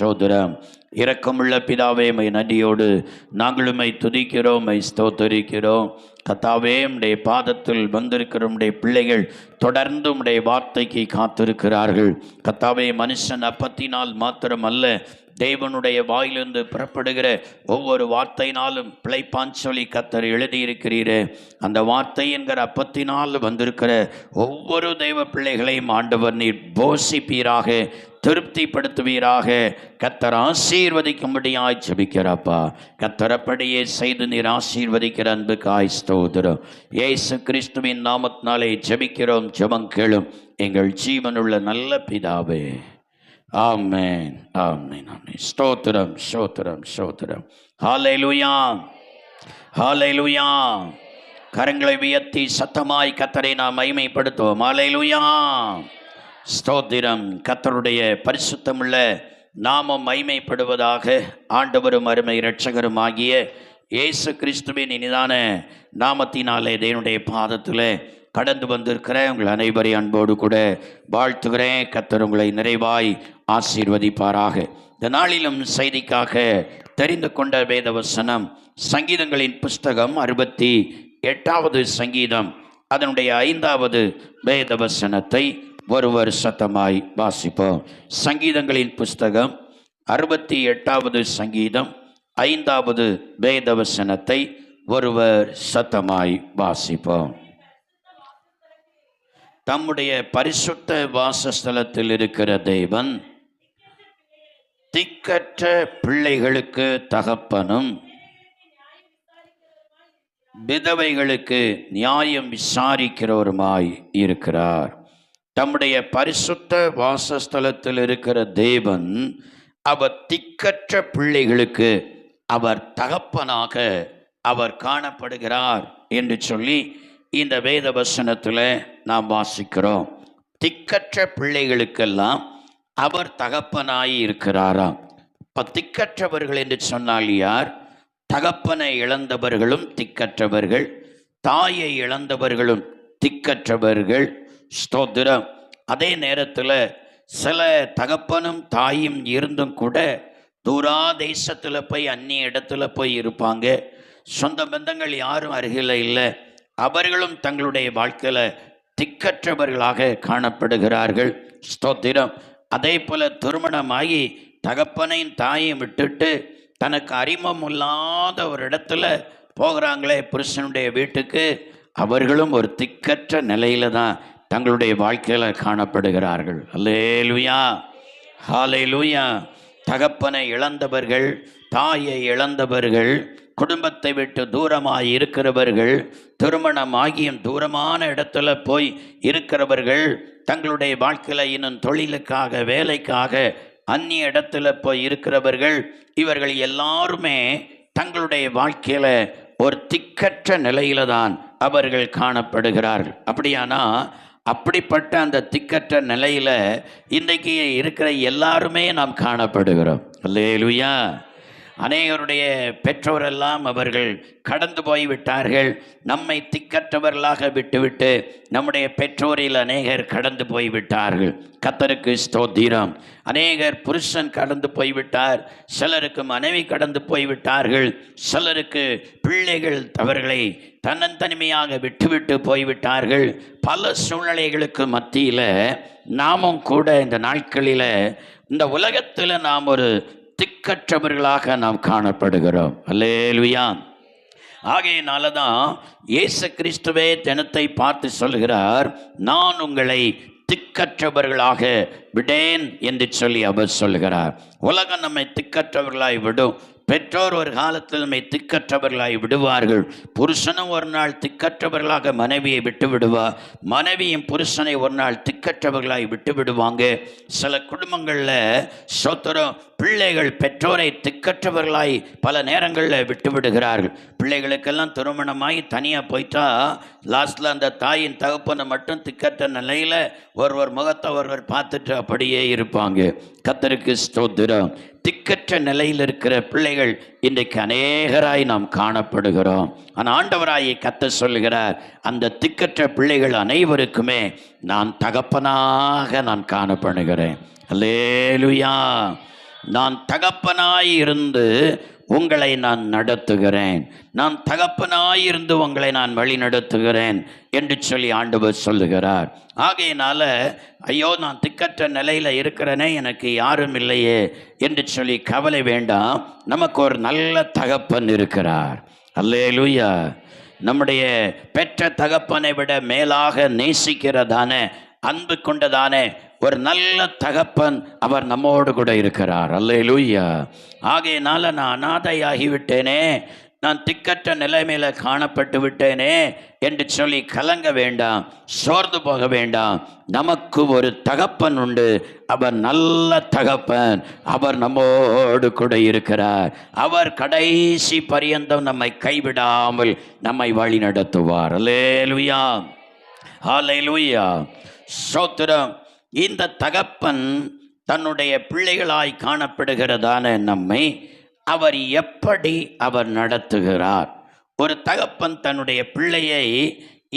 ஸ்தோத்திரம். இரக்கமுள்ள பிதாவே, மை நன்றியோடு நாங்களும் துதிக்கிறோம், ஸ்தோத்தரிக்கிறோம். கர்த்தாவே, உம்முடைய பாதத்தில் வந்திருக்கிற உம்முடைய பிள்ளைகள் தொடர்ந்து உம்முடைய வார்த்தைக்கு காத்திருக்கிறார்கள். கர்த்தாவே, மனுஷன் அப்பத்தினால் மாத்திரம் அல்ல, தேவனுடைய வாயிலிருந்து புறப்படுகிற ஒவ்வொரு வார்த்தையினாலும் பிழைப்பான் சொல்லி கர்த்தர் எழுதியிருக்கிறீரே. அந்த வார்த்தை என்கிற அப்பத்தினால் வந்திருக்கிற ஒவ்வொரு தெய்வ பிள்ளைகளையும் ஆண்டவர் நீர் போஷிப்பீராக, திருப்திப்படுத்துவீராக. கர்த்தர் ஆசீர்வதிக்கும்படியாய் ஜெபிக்கிறப்பா. கர்த்தரப்படியே செய்து நீர் ஆசீர்வதிக்கிற அன்புக்காய் ஸ்தோத்திரம். இயேசு கிறிஸ்துவின் நாமத்தினாலே ஜெபிக்கிறோம். ஜெபம் கேளும் எங்கள் ஜீவனுள்ள நல்ல பிதாவே. ஆமென், ஆமென், ஆமென். ஸ்தோத்திரம், ஸ்தோத்திரம், ஸ்தோத்திரம். ஹல்லேலூயா, ஹல்லேலூயா. கரங்களை உயர்த்தி சத்தமாய் கர்த்தரை நாம் மகிமைப்படுத்துவோம். ஹல்லேலூயா, ஸ்தோத்திரம். கர்த்தருடைய பரிசுத்தமுள்ள நாமம் மகிமைப்படுவதாக. ஆண்டவரும் அருமை இரட்சகரும் ஆகிய இயேசு கிறிஸ்துவின் இனிதான நாமத்தினாலே தேவனுடைய பாதத்தில் கடந்து வந்திருக்கிற உங்கள் அனைவரையும் அன்போடு கூட வாழ்த்துகிறேன். கர்த்தர் உங்களை நிறைவாய் ஆசீர்வதிப்பாராக. இந்த நாளிலும் செய்திக்காக தெரிந்து கொண்ட வேதவசனம் சங்கீதங்களின் புஸ்தகம் 68வது சங்கீதம், அதனுடைய 5வது வேதவசனத்தை ஒருவர் சத்தமாய் வாசிப்போம். சங்கீதங்களின் புஸ்தகம் 68வது சங்கீதம் 5வது வேதவசனத்தை ஒருவர் சத்தமாய் வாசிப்போம். தம்முடைய பரிசுத்த வாசஸ்தலத்தில் இருக்கிற தேவன் திக்கற்ற பிள்ளைகளுக்கு தகப்பனும் விதவைகளுக்கு நியாயம் விசாரிக்கிறவருமாய் இருக்கிறார். தம்முடைய பரிசுத்த வாசஸ்தலத்தில் இருக்கிற தேவன் அவர் திக்கற்ற பிள்ளைகளுக்கு அவர் தகப்பனாக அவர் காணப்படுகிறார் என்று சொல்லி இந்த வேத வசனத்தில் நாம் வாசிக்கிறோம். திக்கற்ற பிள்ளைகளுக்கெல்லாம் அவர் தகப்பனாய் இருக்கிறாராம். இப்போ திக்கற்றவர்கள் என்று சொன்னால் யார்? தகப்பனை இழந்தவர்களும் திக்கற்றவர்கள், தாயை இழந்தவர்களும் திக்கற்றவர்கள். ஸ்தோத்திரம். அதே நேரத்தில் சில தகப்பனும் தாயும் இருந்தும் கூட தூராதேசத்தில் போய் அந்நிய இடத்துல போய் இருப்பாங்க. சொந்த பந்தங்கள் யாரும் அருகில் இல்லை. அவர்களும் தங்களுடைய வாழ்க்கையில் திக்கற்றவர்களாக காணப்படுகிறார்கள். ஸ்தோத்திரம். அதே போல திருமணமாகி தகப்பனையும் தாயையும் விட்டுட்டு தனக்கு அறிமுகம் இல்லாத ஒரு இடத்துல போகிறாங்களே புருஷனுடைய வீட்டுக்கு, அவர்களும் ஒரு திக்கற்ற நிலையில தான் தங்களுடைய வாழ்க்கையில் காணப்படுகிறார்கள். அல்லேலூயா, ஹல்லேலூயா. தகப்பனை இழந்தவர்கள், தாயை இழந்தவர்கள், குடும்பத்தை விட்டு தூரமாய் இருக்கிறவர்கள், திருமணமாகியும் தூரமான இடத்துல போய் இருக்கிறவர்கள், தங்களுடைய வாழ்க்கையில் இன்னும் தொழிலுக்காக வேலைக்காக அந்நிய இடத்துல போய் இருக்கிறவர்கள், இவர்கள் எல்லாருமே தங்களுடைய வாழ்க்கையில் ஒரு திக்கற்ற நிலையில தான் அவர்கள் காணப்படுகிறார்கள். அப்படியானா அப்படிப்பட்ட அந்த திக்கற்ற நிலையில இன்றைக்கு இருக்கிற எல்லாருமே நாம் காணப்படுகிறோம். அல்லேலூயா. அநேகருடைய பெற்றோரெல்லாம் அவர்கள் கடந்து போய்விட்டார்கள். நம்மை திக்கற்றவர்களாக விட்டுவிட்டு நம்முடைய பெற்றோரில் அநேகர் கடந்து போய்விட்டார்கள். கர்த்தருக்கு ஸ்தோத்திரம். அநேகர் புருஷன் கடந்து போய்விட்டார், சிலருக்கு மனைவி கடந்து போய்விட்டார்கள், சிலருக்கு பிள்ளைகள் அவர்களை தன்னந்தனிமையாக விட்டுவிட்டு போய்விட்டார்கள். பல சூழ்நிலைகளுக்கு மத்தியில் நாமும் கூட இந்த நாட்களில் இந்த உலகத்தில் நாம் ஒரு திக்கற்றவர்களாக நாம் காணப்படுகிறோம். அல்லேலூயா. ஆகையினால தான் இயேசு கிறிஸ்துவே ஜனத்தை பார்த்து சொல்கிறார், நான் உங்களை திக்கற்றவர்களாக விடேன் என்று சொல்லி அவர் சொல்கிறார். உலகம் நம்மை திக்கற்றவர்களாய் விடும். பெற்றோர் ஒரு காலத்தில் நம்மை திக்கற்றவர்களாய் விடுவார்கள். புருஷனும் ஒரு நாள் திக்கற்றவர்களாக மனைவியை விட்டு விடுவார். மனைவியும் புருஷனை ஒரு நாள் திக்கற்றவர்களாய் விட்டு விடுவாங்க. சில குடும்பங்களில் சோத்திரம் பிள்ளைகள் பெற்றோரை திக்கற்றவர்களாய் பல நேரங்களில் விட்டு விடுகிறார்கள். பிள்ளைகளுக்கெல்லாம் திருமணமாகி தனியாக போயிட்டா லாஸ்டில் அந்த தாயின் தகப்பனை மட்டும் திக்கற்ற நிலையில் ஒருவர் முகத்தை ஒருவர் பார்த்துட்டு அப்படியே இருப்பாங்க. கர்த்தருக்கு ஸ்தோத்திரம். திக்கற்ற நிலையில் இருக்கிற பிள்ளைகள் இன்றைக்கு அநேகராய் நாம் காணப்படுகிறோம். ஆனால் ஆண்டவராய் கர்த்தர் சொல்லுகிறார், அந்த திக்கற்ற பிள்ளைகள் அனைவருக்குமே நான் தகப்பனாக நான் காணப்படுகிறேன். அல்லேலூயா. நான் தகப்பனாய் இருந்து உங்களை நான் நடத்துகிறேன், நான் தகப்பனாய் இருந்து உங்களை நான் வழி நடத்துகிறேன் என்று சொல்லி ஆண்டவர் சொல்லுகிறார். ஆகையினால ஐயோ நான் திக்கற்ற நிலையில் இருக்கிறேனே, எனக்கு யாரும் இல்லையே என்று சொல்லி கவலை வேண்டாம். நமக்கு ஒரு நல்ல தகப்பன் இருக்கிறார். அல்லேலூயா. நம்முடைய பெற்ற தகப்பனை விட மேலாக நேசிக்கிறதான அன்பு கொண்டதானே ஒரு நல்ல தகப்பன் அவர் நம்மோடு கூட இருக்கிறார். அல்லேலூயா. ஆகையினால நான் அனாதையாகிவிட்டேனே, நான் திக்கற்ற நிலைமையில காணப்பட்டு விட்டேனே என்று சொல்லி கலங்க வேண்டாம், சோர்ந்து போக வேண்டாம். நமக்கு ஒரு தகப்பன் உண்டு, அவர் நல்ல தகப்பன், அவர் நம்மோடு கூட இருக்கிறார். அவர் கடைசி பரியந்தம் நம்மை கைவிடாமல் நம்மை வழி நடத்துவார். அல்லேலூயா, ஹல்லேலூயா, ஸ்தோத்திரம். இந்த தகப்பன் தன்னுடைய பிள்ளைகளாய் காணப்படுகிறதான நம்மை அவர் எப்படி அவர் நடத்துகிறார்? ஒரு தகப்பன் தன்னுடைய பிள்ளையை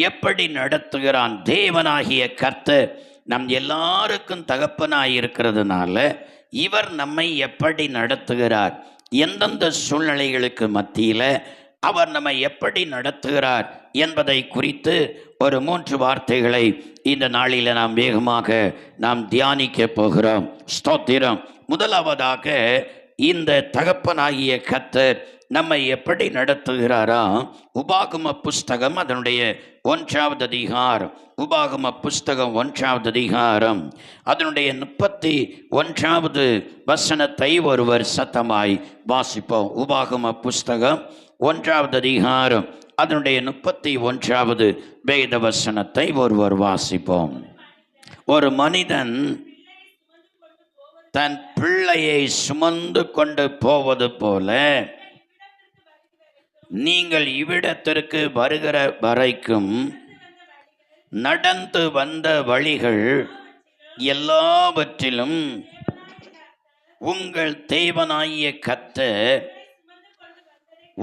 எப்படி நடத்துகிறான்? தேவனாகிய கர்த்தர் நம் எல்லாருக்கும் தகப்பனாய் இருக்கிறதுனால இவர் நம்மை எப்படி நடத்துகிறார்? எந்தெந்த சூழ்நிலைகளுக்கு மத்தியில் அவர் நம்மை எப்படி நடத்துகிறார் என்பதை குறித்து ஒரு 3 வார்த்தைகளை இந்த நாளில் நாம் வேகமாக நாம் தியானிக்க போகிறோம். ஸ்தோத்திரம். முதலாவதாக இந்த தகப்பனாகிய கர்த்தர் நம்மை எப்படி நடத்துகிறாரா? உபாகம புஸ்தகம் அதனுடைய 1வது அதிகாரம், உபாகம புஸ்தகம் 1வது அதிகாரம் அதனுடைய 31வது வசனத்தை ஒருவர் சத்தமாய் வாசிப்போம். உபாகம புஸ்தகம் 1வது அதிகாரம் அதனுடைய 31வது வேத வசனத்தை ஒருவர் வாசிப்போம். ஒரு மனிதன் தன் பிள்ளையை சுமந்து கொண்டு போவது போல நீங்கள் இவ்விடத்திற்கு வருகிற வரைக்கும் நடந்து வந்த வழிகள் எல்லாவற்றிலும் உங்கள் தேவனாகிய கர்த்தர்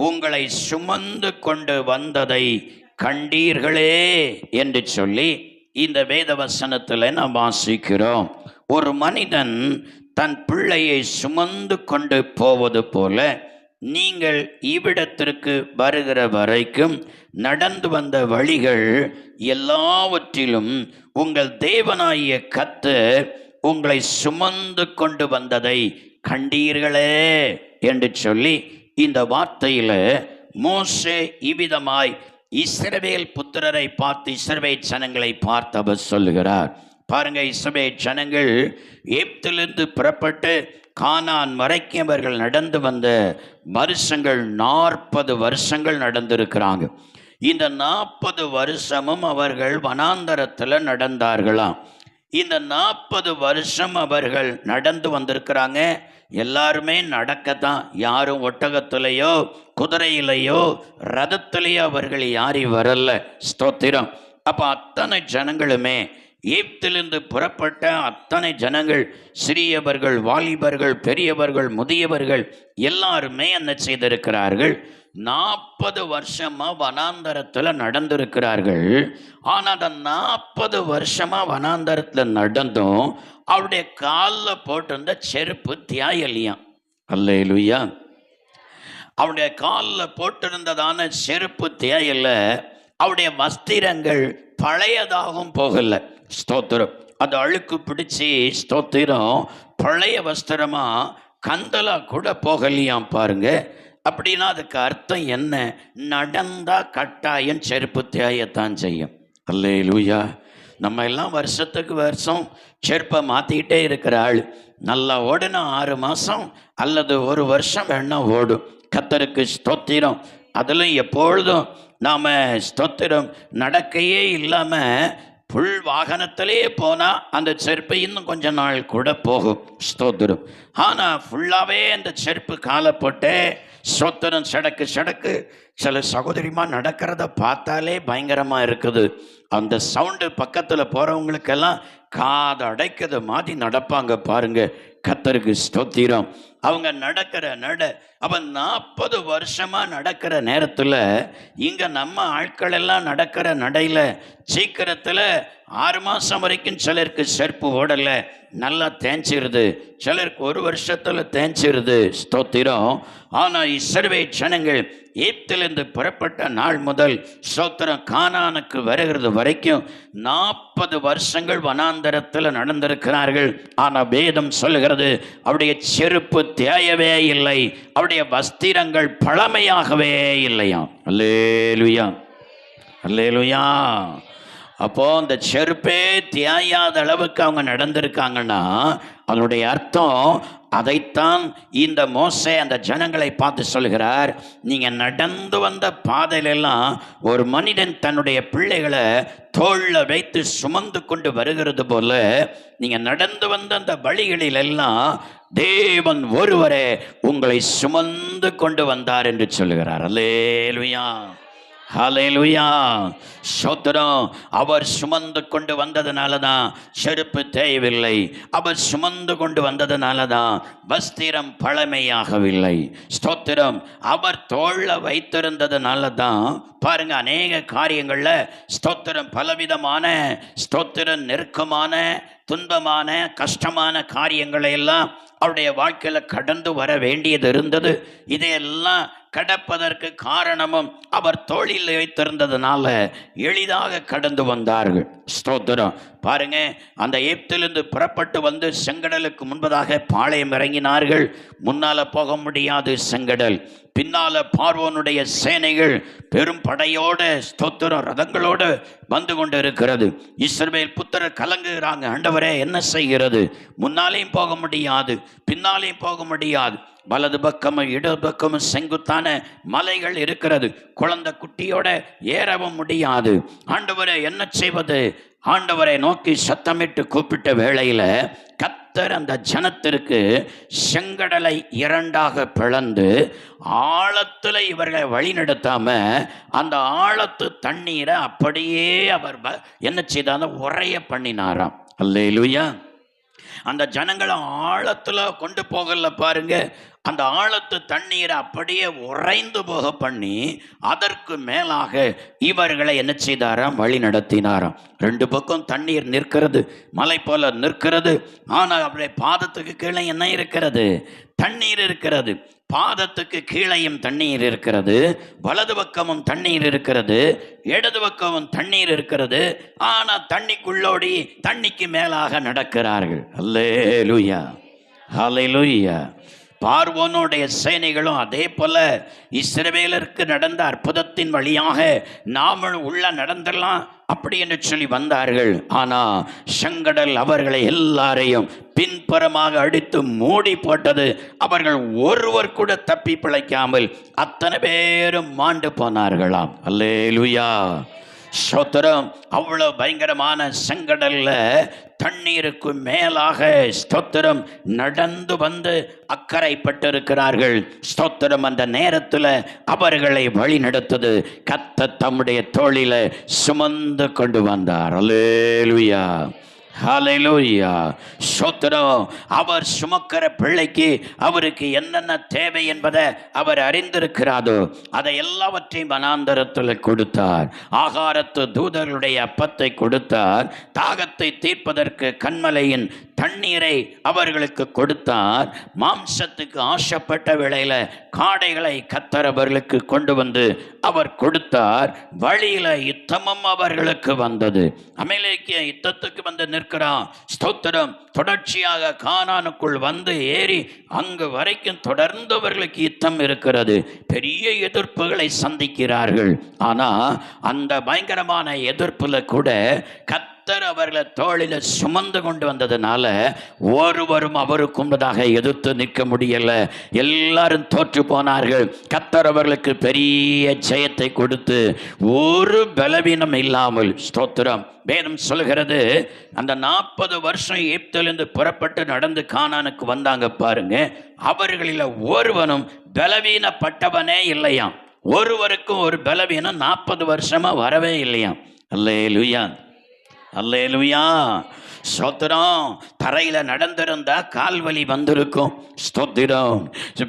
உங்களை சுமந்து கொண்டு வந்ததை கண்டீர்களே என்று சொல்லி இந்த வேத வசனத்தில் நாம் வாசிக்கிறோம். ஒரு மனிதன் தன் பிள்ளையை சுமந்து கொண்டு போவது போல நீங்கள் இவ்விடத்திற்கு வருகிற வரைக்கும் நடந்து வந்த வழிகள் எல்லாவற்றிலும் உங்கள் தேவனாகிய கர்த்தர் உங்களை சுமந்து கொண்டு வந்ததை கண்டீர்களே என்று சொல்லி இந்த வார்த்தையில் மோசே இவ்விதமாய் இஸ்ரவேல் புத்திரரை பார்த்து, இஸ்ரவேல் ஜனங்களை பார்த்து அவர் சொல்லுகிறார். பாருங்க, இஸ்ரவேல் ஜனங்கள் எகிப்திலிருந்து புறப்பட்டு கானான் வரைக்கும் அவர்கள் நடந்து வந்த வருஷங்கள் 40 வருஷங்கள் நடந்திருக்கிறாங்க. இந்த 40 வருஷமும் அவர்கள் வனாந்தரத்தில் நடந்தார்களாம். இந்த 40 வருஷம் அவர்கள் நடந்து வந்திருக்கிறாங்க. எல்லாருமே நடக்கத்தான், யாரும் ஒட்டகத்திலேயோ குதிரையிலையோ ரதத்திலேயோ அவர்கள் யாரும் வரல. ஸ்தோத்திரம். அப்போ அத்தனை ஜனங்களுமே எகிப்திலிருந்து புறப்பட்ட அத்தனை ஜனங்கள், சிறியவர்கள், வாலிபர்கள், பெரியவர்கள், முதியவர்கள் எல்லாருமே என்ன செய்திருக்கிறார்கள்? 40 வருஷமா வனாந்தரத்தில் நடந்திருக்கிறார்கள். ஆனால் அந்த 40 வருஷமா வனாந்தரத்தில் நடந்தும் அவருடைய காலில் போட்டிருந்த செருப்பு தியாயலியாம். அல்லேலூயா. அவருடைய காலில் போட்டிருந்ததான செருப்பு தேயல, அவருடைய வஸ்திரங்கள் பழையதாகவும் போகல. ஸ்தோத்திரம். அது அழுக்கு பிடிச்சி, ஸ்தோத்திரம், பழைய வஸ்திரமா கந்தலா கூட போகலையாம். பாருங்க. அப்படின்னா அதுக்கு அர்த்தம் என்ன? நடந்தா கட்டாயம் செருப்பு தேயத்தான் செய்யும். அல்லேலூயா. நம்ம எல்லாம் வருஷத்துக்கு வருஷம் செருப்பை மாற்றிக்கிட்டே இருக்கிற ஆள். நல்லா ஓடுனா 6 மாதம் அல்லது 1 வருஷம் வேணா ஓடும். கர்த்தருக்கு ஸ்தோத்திரம். அதிலும் எப்பொழுதும் நாம் ஸ்தோத்திரம் நடக்கையே இல்லாமல் புல் வாகனத்திலே போனால் அந்த செருப்பு இன்னும் கொஞ்ச நாள் கூட போகும். ஸ்தோத்திரம். ஆனால் ஃபுல்லாகவே அந்த செருப்பு காலை போட்டு ஸ்தோத்திரம் சடக்கு சடக்கு. சில சகோதரிமா நடக்கிறத பார்த்தாலே பயங்கரமாக இருக்குது. அந்த சவுண்டு பக்கத்தில் போகிறவங்களுக்கெல்லாம் காது அடைக்கிறது மாதிரி நடப்பாங்க. பாருங்க, கர்த்தருக்கு ஸ்தோத்திரம். அவங்க நடக்கிற அப்ப 40 வருஷமா நடக்கிற நேரத்துல இங்க நம்ம ஆட்கள் எல்லாம் நடக்கிற நடையில சீக்கிரத்துல 6 மாசம் வரைக்கும் சிலருக்கு செருப்பு ஓடல, நல்லா தேய்ச்சிருது, சிலருக்கு 1 வருஷத்துல தேய்ச்சிருது. ஸ்தோத்திரம். ஆனா இஸ்ரவேல் ஜனங்கள் எகிப்திலிருந்து புறப்பட்ட நாள் முதல் ஸ்தோத்திரம் கானானுக்கு வருகிறது வரைக்கும் 40 வருஷங்கள் வனாந்தரத்தில் நடந்திருக்கிறார்கள். ஆனா வேதம் சொல்லுகிறது அவருடைய செருப்பு தேயவே இல்லை, அவருடைய வஸ்திரங்கள் பழமையாகவே இல்லையாம். அல்லேலூயா, அல்லேலூயா. அப்போ அந்த செருப்பே தேயாத அளவுக்கு அவங்க நடந்திருக்காங்கன்னா அதனுடைய அர்த்தம் அதைத்தான் இந்த மோசே அந்த ஜனங்களை பார்த்து சொல்கிறார். நீங்க நடந்து வந்த பாதையிலெல்லாம் ஒரு மனிதன் தன்னுடைய பிள்ளைகளை தோள்ல வைத்து சுமந்து கொண்டு வருகிறது போல நீங்க நடந்து வந்த அந்த வழிகளிலெல்லாம் தேவன் ஒருவரே உங்களை சுமந்து கொண்டு வந்தார் என்று சொல்லுகிறார். அல்லேலூயா, ஹல்லேலூயா, ஸ்தோத்திரம். அவர் சுமந்து கொண்டு வந்ததுனால தான் செருப்பு தேயவில்லை, அவர் சுமந்து கொண்டு வந்ததுனால தான் வஸ்திரம் பழமையாகவில்லை. ஸ்தோத்திரம். அவர் தோள்ல வைத்திருந்ததுனால தான் பாருங்க அநேக காரியங்கள்ல ஸ்தோத்திரம் பலவிதமான ஸ்தோத்திரம் நெருக்கமான துன்பமான கஷ்டமான காரியங்களை எல்லாம் அவருடைய வாழ்க்கையில கடந்து வர வேண்டியது இருந்தது. இதையெல்லாம் கடப்பதற்கு காரணமும் அவர் தோளில் வைத்திருந்ததுனால எளிதாக கடந்து வந்தார்கள். ஸ்தோத்திரம். பாருங்க, அந்த எகிப்திலிருந்து புறப்பட்டு வந்து செங்கடலுக்கு முன்பதாக பாளையம் இறங்கினார்கள். முன்னால போக முடியாது செங்கடல், பின்னால பார்வோனுடைய சேனைகள் பெரும் படையோட ஸ்தோத்திரம் ரதங்களோடு வந்து கொண்டு இருக்கிறது. இஸ்ரவேல் புத்திரர் கலங்குகிறாங்க, ஆண்டவரே என்ன செய்கிறது? முன்னாலேயும் போக முடியாது, பின்னாலேயும் போக முடியாது, வலது பக்கமும் இடது பக்கமும் செங்குத்தான மலைகள் இருக்கிறது, குழந்தை குட்டியோட ஏறவும் முடியாது. ஆண்டவரை என்ன செய்வது? ஆண்டவரை நோக்கி சத்தமிட்டு கூப்பிட்ட வேளையில கர்த்தர் அந்த ஜனத்திற்கு செங்கடலை 2ஆக பிளந்து ஆழத்துல இவர்களை வழி நடத்தாம அந்த ஆழத்து தண்ணீரை அப்படியே அவர் என்ன செய்தாலும் உறைய பண்ணினாராம். அல்லேலூயா. அந்த ஜனங்களை ஆழத்துல கொண்டு போகல பாருங்க, அந்த ஆழத்து தண்ணீரை அப்படியே உறைந்து போக பண்ணி அதற்கு மேலாக இவர்களை என்ன செய்தாராம்? வழி நடத்தினாராம். 2 பக்கம் தண்ணீர் நிற்கிறது, மலை போல நிற்கிறது. ஆனால் அவருடைய பாதத்துக்கு கீழே என்ன இருக்கிறது? தண்ணீர் இருக்கிறது. பாதத்துக்கு கீழையும் தண்ணீர் இருக்கிறது, வலது பக்கமும் தண்ணீர் இருக்கிறது, இடது பக்கமும் தண்ணீர் இருக்கிறது. ஆனா தண்ணிக்குள்ளோடி தண்ணிக்கு மேலாக நடக்கிறார்கள். அல்லேலூயா, ஹல்லேலூயா. பார்வோனுடைய சேனைகளும் அதே போல இஸ்ரவேலருக்கு நடந்த அற்புதத்தின் வழியாக நாமளும் உள்ள நடந்துடலாம் அப்படி என்று சொல்லி வந்தார்கள். ஆனா செங்கடல் அவர்களை எல்லாரையும் பின்புறமாக அடித்து மூடி போட்டது. அவர்கள் ஒருவர் கூட தப்பி பிழைக்காமல் அத்தனை பேரும் மாண்டு போனார்களாம். அல்லேலூயா, ஸ்தோத்திரம். அவ்வளவு பயங்கரமான செங்கடல்ல தண்ணீருக்கு மேலாக ஸ்தோத்திரம் நடந்து வந்து அக்கறைப்பட்டிருக்கிறார்கள். ஸ்தோத்திரம். அந்த நேரத்தில் அவர்களை வழி நடத்தது கர்த்தர் தம்முடைய தோளில சுமந்து கொண்டு வந்தார். அல்லேலூயா, ஹல்லேலூயா, ஸ்தோத்திரம். அவர் சுமக்கிற பிள்ளைக்கு அவருக்கு என்னென்ன தேவை என்பதை அவர் அறிந்திருக்கிறாரோ அதை எல்லாவற்றையும் வனாந்தரத்தில் கொடுத்தார். ஆகாரத்து தூதர்களுடைய அப்பத்தை கொடுத்தார். தாகத்தை தீர்ப்பதற்கு கன்மலையின் தண்ணீரை அவர்களுக்கு கொடுத்தார். மாம்சத்துக்கு ஆசைப்பட்ட வேளையில காடைகளை கர்த்தர் அவர்களுக்கு கொண்டு வந்து அவர் கொடுத்தார். வழியில யுத்தமும் அவர்களுக்கு வந்தது. அமலேக்கிய யுத்தத்துக்கு வந்து நிற்கிறான். ஸ்தோத்திரம். தொடர்ச்சியாக கானானுக்குள் வந்து ஏறி அங்கு வரைக்கும் தொடர்ந்து அவர்களுக்கு யுத்தம் இருக்கிறது. பெரிய எதிர்ப்புகளை சந்திக்கிறார்கள். ஆனா அந்த பயங்கரமான எதிர்ப்புல கூட கர்த்தர் அவர்களை தோளில சுமந்து கொண்டு வந்ததுனால ஒருவரும் அவருக்கு முன்பதாக எதிர்த்து நிற்க முடியல. எல்லாரும் தோற்று போனார்கள். கர்த்தர் அவர்களுக்கு பெரிய ஜெயத்தை கொடுத்து ஒரு பலவீனம் இல்லாமல் ஸ்தோத்திரம். வேதம் சொல்கிறது அந்த 40 வருஷம் எகிப்திலிருந்து புறப்பட்டு நடந்து கானானுக்கு வந்தாங்க பாருங்க. அவர்களில் ஒருவனும் பலவீனப்பட்டவனே இல்லையாம். ஒருவருக்கும் ஒரு பலவீனம் 40 வருஷமா வரவே இல்லையாம். அல்லேலூயா, அல்லேலூயா, ஸ்தோத்திரம். தரையில நடந்திருந்தா கால்வலி வந்திருக்கும். ஸ்தோத்திரம்.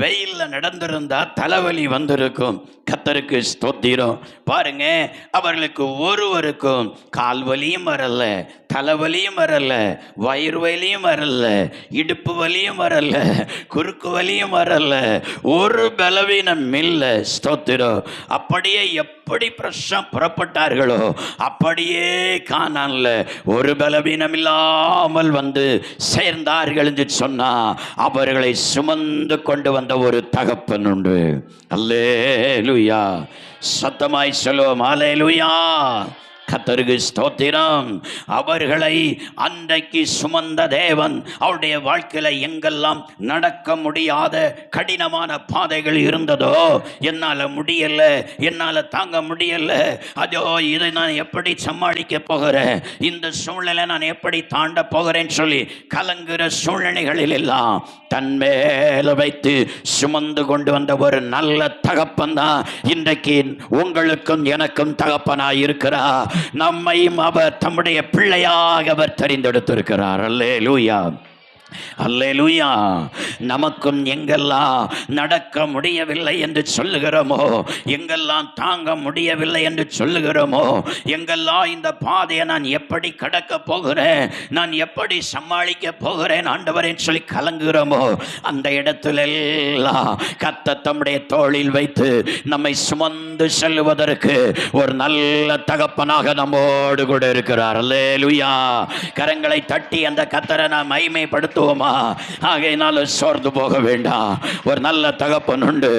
வெயில்ல நடந்திருந்தா தலைவலி வந்திருக்கும். கர்த்தருக்கு ஸ்தோத்திரம். பாருங்க, அவர்களுக்கு ஒருவருக்கும் கால்வலியும் வரல, தலைவலியும் வரல, வயிறு வலியும் வரல, இடுப்பு வலியும் வரல, குறுக்கு வலியும் வரல, ஒரு பலவீனம் இல்லை. ஸ்தோத்திரம். அப்படியே எப்படி பிரசம் புறப்பட்டார்களோ அப்படியே கானான்ல ஒரு பலவீனம் இல்லாமல் வந்து சேர்ந்தார்கள் என்று சொன்னா, அவர்களை சுமந்து கொண்டு வந்த ஒரு தகப்பன் உண்டு. அல்லேலூயா. சத்தமாய் சொல்லுவோம் அல்லேலூயா. கர்த்தருக்கு ஸ்தோத்திரம். அவர்களை அன்றைக்கு சுமந்த தேவன் அவருடைய வாழ்க்கையில எங்கெல்லாம் நடக்க முடியாத கடினமான பாதைகள் இருந்ததோ, என்னால முடியல, என்னால தாங்க முடியல, அதோ இதை நான் எப்படி சமாளிக்க போகிறேன், இந்த சூழ்நிலை நான் எப்படி தாண்ட போகிறேன்னு சொல்லி கலங்குற சூழ்நிலைகளில் எல்லாம் தன் மேல வைத்து சுமந்து கொண்டு வந்த ஒரு நல்ல தகப்பன் தான் இன்றைக்கு உங்களுக்கும் எனக்கும் தகப்பனாய் இருக்கிறார். நம்மையும் அவர் தம்முடைய பிள்ளையாக அவர் தெரிந்தெடுத்திருக்கிறார். அல்லேலூயா, அல்லேலூயா. நமக்கும் எங்கெல்லாம் நடக்க முடியவில்லை என்று சொல்லுகிறோமோ, எங்கெல்லாம் தாங்க முடியவில்லை என்று சொல்லுகிறோமோ, எங்கெல்லாம் இந்த பாதையை நான் எப்படி கடக்க போகிறேன், நான் எப்படி சமாளிக்க போகிறேன் ஆண்டவரேன்னு சொல்லி கலங்குகிறோமோ, அந்த இடத்திலெல்லாம் கர்த்தர் தம்முடைய தோளில் வைத்து நம்மை சுமந்து செல்வதற்கு ஒரு நல்ல தகப்பனாக நம்மோடு கூட இருக்கிறார். அல்லேலூயா. கரங்களை தட்டி அந்த கர்த்தரை நாம் மகிமைப்படுத்த ஆகையினால சோர்ந்து போக வேண்டாம். ஒரு நல்ல தகப்பன் உண்டு.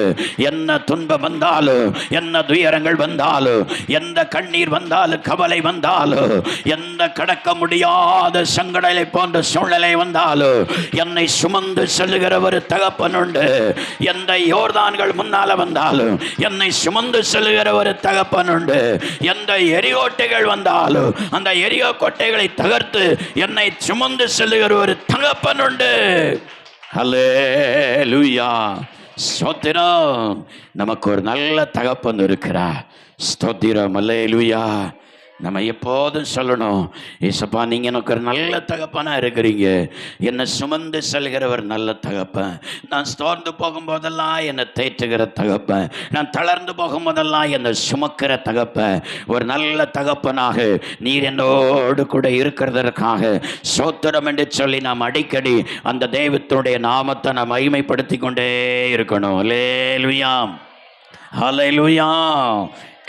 என்ன துன்பம் வந்தாலும், என்ன துயரங்கள் வந்தாலும், எந்த கண்ணீர் வந்தாலும், கவலை வந்தாலும், எந்த கடக்க முடியாத சங்கடலை போன்ற சூழ்நிலை வந்தாலும், என்னை சுமந்து செல்லுகிற ஒரு தகப்பன் உண்டு. எந்த யோர்தான்கள் முன்னால வந்தாலும் என்னை சுமந்து செல்லுகிற ஒரு தகப்பன் உண்டு. எந்த எரிகோட்டைகள் வந்தாலும் அந்த எரியோ கோட்டைகளை தகர்த்து என்னை சுமந்து செல்லுகிற ஒரு தகப்பன் உண்டு. அல்லேலூயா. ஸ்தோத்திரம். நமக்கு ஒரு நல்ல தகப்பன் இருக்கிறார். ஸ்தோத்திரம். அல்லேலூயா. நம்ம எப்போதும் சொல்லணும், ஏசப்பா நீங்கள் எனக்கு ஒரு நல்ல தகப்பனாக இருக்கிறீங்க, என்னை சுமந்து செல்கிற ஒரு நல்ல தகப்பன், நான் சோர்ந்து போகும்போதெல்லாம் என்னை தேற்றுகிற தகப்பன், நான் தளர்ந்து போகும்போதெல்லாம் என்னை சுமக்கிற தகப்பன், ஒரு நல்ல தகப்பனாக நீர் என்னோடு கூட இருக்கிறதற்காக ஸ்தோத்திரம் என்று சொல்லி நாம் அடிக்கடி அந்த தெய்வத்தினுடைய நாமத்தை நாம் மகிமைப்படுத்தி கொண்டே இருக்கணும். அல்லேலூயா, அல்லேலூயா.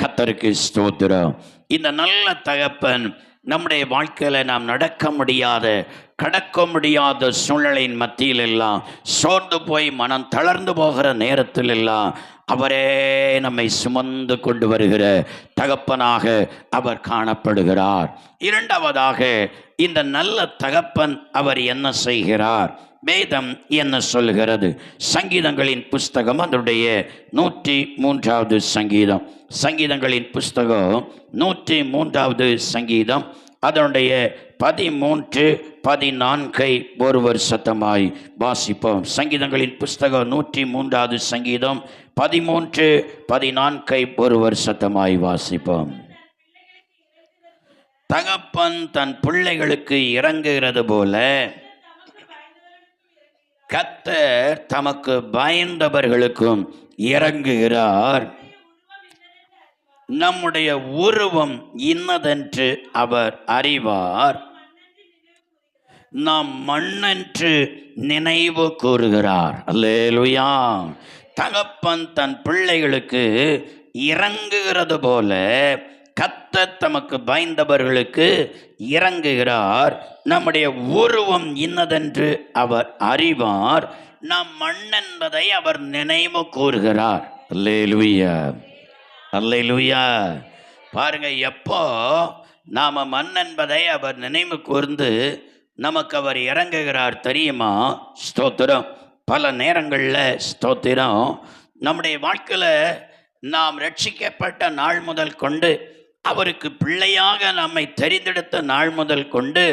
கர்த்தருக்கு ஸ்தோத்திரம். இந்த நல்ல தகப்பன் நம்முடைய வாழ்க்கையில் நாம் நடக்க முடியாத, கடக்க முடியாத சூழ்நிலையின் மத்தியில் எல்லாம் சோர்ந்து போய் மனம் தளர்ந்து போகிற நேரத்தில் எல்லாம் அவரே நம்மை சுமந்து கொண்டு வருகிற தகப்பனாக அவர் காணப்படுகிறார். இரண்டாவதாக, இந்த நல்ல தகப்பன் அவர் என்ன செய்கிறார்? வேதம் என்ன சொல்கிறது? சங்கீதங்களின் புஸ்தகம் அதனுடைய 103வது சங்கீதம், சங்கீதங்களின் புஸ்தகம் 103வது சங்கீதம் அதனுடைய 13, 14 ஒருவர் சத்தமாய் வாசிப்போம். சங்கீதங்களின் புஸ்தகம் 103வது சங்கீதம் 13, 14 ஒருவர் சத்தமாய் வாசிப்போம். தகப்பன் தன் பிள்ளைகளுக்கு இறங்குகிறது போல கர்த்தர் தமக்கு பயந்தவர்களுக்கும் இறங்குகிறார். நம்முடைய உருவம் இன்னதென்று அவர் அறிவார். நாம் மண்ணென்று நினைவு கூறுகிறார். அல்லேலூயா. தகப்பன் தன் பிள்ளைகளுக்கு இறங்குகிறது போல கர்த்தர் தமக்கு பயந்தவர்களுக்கு இறங்குகிறார். நம்முடைய உருவம் இன்னதென்று அவர் அறிவார். நாம் மண் என்பதை அவர் நினைவு கூறுகிறார். அல்லேலூயா, அல்லேலூயா. பாருங்க, எப்போ நாம மண் என்பதை அவர் நினைவு கூர்ந்து நமக்கு அவர் இறங்குகிறார் தெரியுமா? ஸ்தோத்திரம். பல நேரங்களில் ஸ்தோத்திரம், நம்முடைய வாழ்க்கையில் நாம் ரட்சிக்கப்பட்ட நாள் முதல் கொண்டு, அவருக்கு பிள்ளையாக நம்மை தெரிந்தெடுத்த நாள் முதல் கொண்டு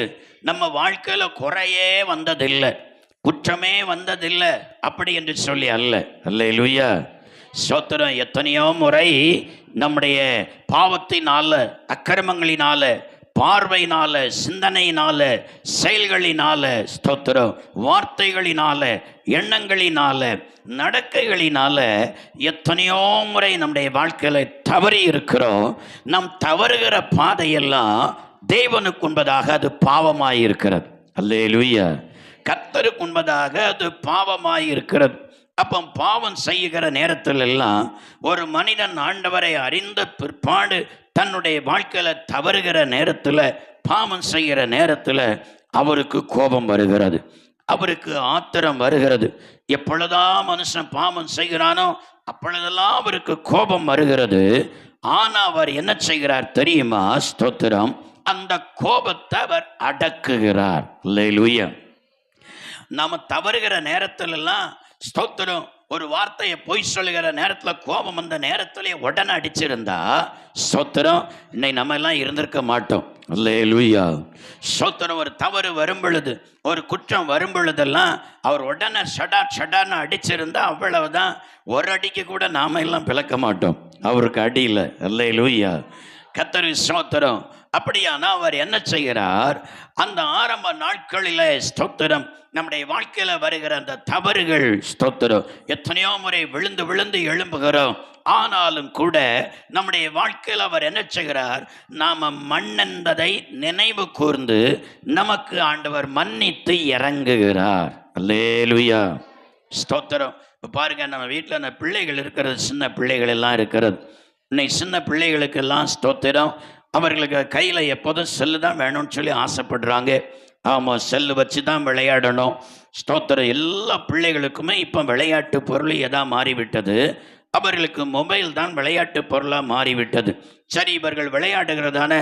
நம்ம வாழ்க்கையில் குறையே வந்ததில்லை, குற்றமே வந்ததில்லை. அப்படி என்று சொல்லி அல்ல. அல்லேலூயா, ஸ்தோத்திரம். எத்தனையோ முறை நம்முடைய பாவத்தினால, அக்கிரமங்களினால, பார்வையினால, சிந்தனையினால, செயல்களினால, ஸ்தோத்திரம், வார்த்தைகளினால, எண்ணங்களினால, நடக்கைகளினால எத்தனையோ முறை நம்முடைய வாழ்க்கையில தவறி இருக்கிறோம். நம் தவறுகிற பாதையெல்லாம் தேவனுக்கு உண்பதாக அது பாவமாயிருக்கிறது. அல்லேலூயா. கர்த்தருக்கு உண்பதாக அது பாவமாயிருக்கிறது. அப்போ பாவம் செய்கிற நேரத்தில் எல்லாம் ஒரு மனிதன் ஆண்டவரை அறிந்த பிற்பாடு தன்னுடைய வாழ்க்கையில தவறுகிற நேரத்தில், பாவம் செய்கிற நேரத்தில் அவருக்கு கோபம் வருகிறது, அவருக்கு ஆத்திரம் வருகிறது. எப்பொழுதான் மனுஷன் பாவம் செய்கிறானோ அப்பொழுதெல்லாம் அவருக்கு கோபம் வருகிறது. ஆனா அவர் என்ன செய்கிறார் தெரியுமா? ஸ்தோத்திரம், அந்த கோபத்தை அவர் அடக்குகிறார். அல்லேலூயா. நாம தவறுகிற நேரத்துல எல்லாம் ஸ்தோத்திரம், ஒரு வார்த்தையை பொய் சொல்லுகிற நேரத்துல, கோபம் அந்த நேரத்திலே உடனே அடிச்சிருந்தா ஸ்தோத்திரம், இன்னைக்கு நம்ம எல்லாம் இருந்திருக்க மாட்டோம். அல்லேலூயா. ஸ்தோத்திரம். ஒரு தவறு வரும் பொழுது, ஒரு குற்றம் வரும் பொழுதெல்லாம் அவர் உடனே ஷடான்னு அடிச்சிருந்தா அவ்வளவுதான். ஒரு அடிக்கு கூட நாம எல்லாம் பிளக்க மாட்டோம் அவருக்கு அடியில். அல்லேலூயா. கர்த்தருக்கு ஸ்தோத்திரம். அப்படியானா அவர் என்ன செய்கிறார்? அந்த ஆரம்ப நாட்களில் ஸ்தோத்திரம், நம்முடைய வாழ்க்கையில வருகிற அந்த தவறுகள் ஸ்தோத்திரம், எத்தனையோ முறை விழுந்து விழுந்து எழும்புகிறோம். ஆனாலும் கூட நம்முடைய வாழ்க்கையில் அவர் என்ன செய்கிறார்? நாம மண் என்பதை நினைவு கூர்ந்து நமக்கு ஆண்டவர் மன்னித்து இறங்குகிறார். அல்லேலூயா. ஸ்தோத்திரம். இப்போ பாருங்க, நம்ம வீட்டில் அந்த பிள்ளைகள் இருக்கிறது, சின்ன பிள்ளைகள் எல்லாம் இருக்கிறது. இன்னைக்கு சின்ன பிள்ளைகளுக்கெல்லாம் ஸ்தோத்திரம், அவர்களுக்கு கையில் எப்போதும் செல்லு தான் வேணும்னு சொல்லி ஆசைப்படுறாங்க. ஆமாம், செல்லு வச்சு தான் விளையாடணும். ஸ்தோத்திரம். எல்லா பிள்ளைகளுக்குமே இப்போ விளையாட்டு பொருள் எதா மாறிவிட்டது? அவர்களுக்கு மொபைல் தான் விளையாட்டு பொருளாக மாறிவிட்டது. சரி, இவர்கள் விளையாடுகிறதான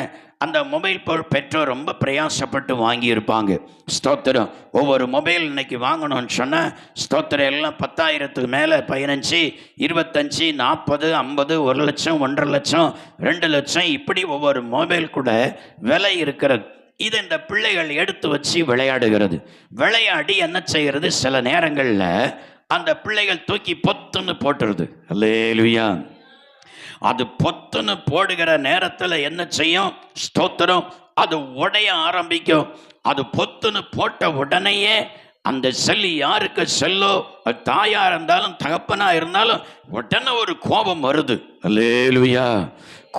அந்த மொபைல் பொருள் பெற்றோர் ரொம்ப பிரயாசப்பட்டு வாங்கியிருப்பாங்க. ஸ்தோத்திரம். ஒவ்வொரு மொபைல் இன்னைக்கு வாங்கணும்னு சொன்னால் ஸ்தோத்திரம் எல்லாம் 10,000க்கு மேலே, 15, 25, 40, 50, 1 லட்சம், 1.5 லட்சம், 2 லட்சம், இப்படி ஒவ்வொரு மொபைல் கூட விலை இருக்கிறது. இது இந்த பிள்ளைகள் எடுத்து வச்சு விளையாடுகிறது. விளையாடி என்ன செய்கிறது? சில நேரங்களில் அந்த பிள்ளைகள் தூக்கி பொத்துன்னு போட்டுருது. அல்லேலூயா. அது பொத்துன்னு போடுகிற நேரத்தில் என்ன செய்யும்? ஸ்தோத்திரம், அது உடைய ஆரம்பிக்கும். அது பொத்துன்னு போட்ட உடனேயே அந்த செல்லு யாருக்கு செல்லோ, தாயா இருந்தாலும் தகப்பனா இருந்தாலும் உடனே ஒரு கோபம் வருது. அல்லேலூயா.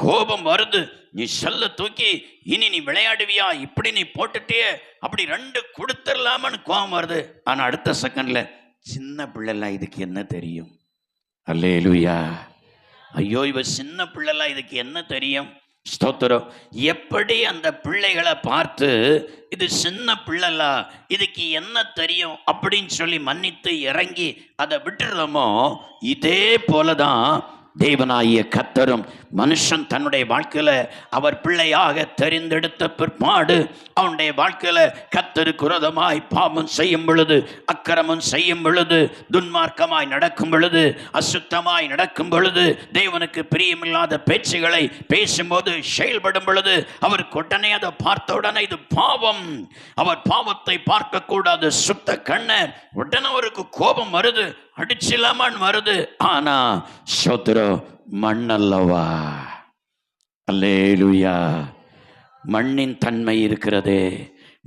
கோபம் வருது. நீ செல்ல தூக்கி இனி நீ விளையாடுவியா? இப்படி நீ போட்டுட்டே, அப்படி 2 கொடுத்துடலாமன்னு கோபம் வருது. ஆனால் அடுத்த செகண்ட்ல சின்ன பிள்ளைலாம் இதுக்கு என்ன தெரியும்? அல்லேலூயா. ஐயோ, இவ சின்ன பிள்ளைலாம் இதுக்கு என்ன தெரியும்? ஸ்தோத்திரம். எப்படி அந்த பிள்ளைகளை பார்த்து இது சின்ன பிள்ளைலா, இதுக்கு என்ன தெரியும் அப்படின்னு சொல்லி மன்னித்து இறங்கி அதை விட்டுறோமோ, இதே போலதான் தேவனாகிய கர்த்தரும் மனுஷன் தன்னுடைய வாழ்க்கையில அவர் பிள்ளையாக தெரிந்தெடுத்த பிற்பாடு அவனுடைய வாழ்க்கையில கர்த்தருக்கு விரோதமாய் பாவம் செய்யும் பொழுது, அக்கிரமம் செய்யும் பொழுது, துன்மார்க்கமாய் நடக்கும் பொழுது, அசுத்தமாய் நடக்கும் பொழுது, தேவனுக்கு பிரியமில்லாத பேச்சுகளை பேசும்போது, செயல்படும் பொழுது அவருக்கு உடனே அதை பார்த்த உடனே இது பாவம், அவர் பாவத்தை பார்க்க கூடாது, சுத்த கண்ணர். உடனே அவருக்கு கோபம் வருது, அடிச்சிலாமான்னு வருது. ஆனா சோதரம், மண்ணல்லவா. அல்லேலூயா. மண்ணின் தன்மை இருக்கிறதே,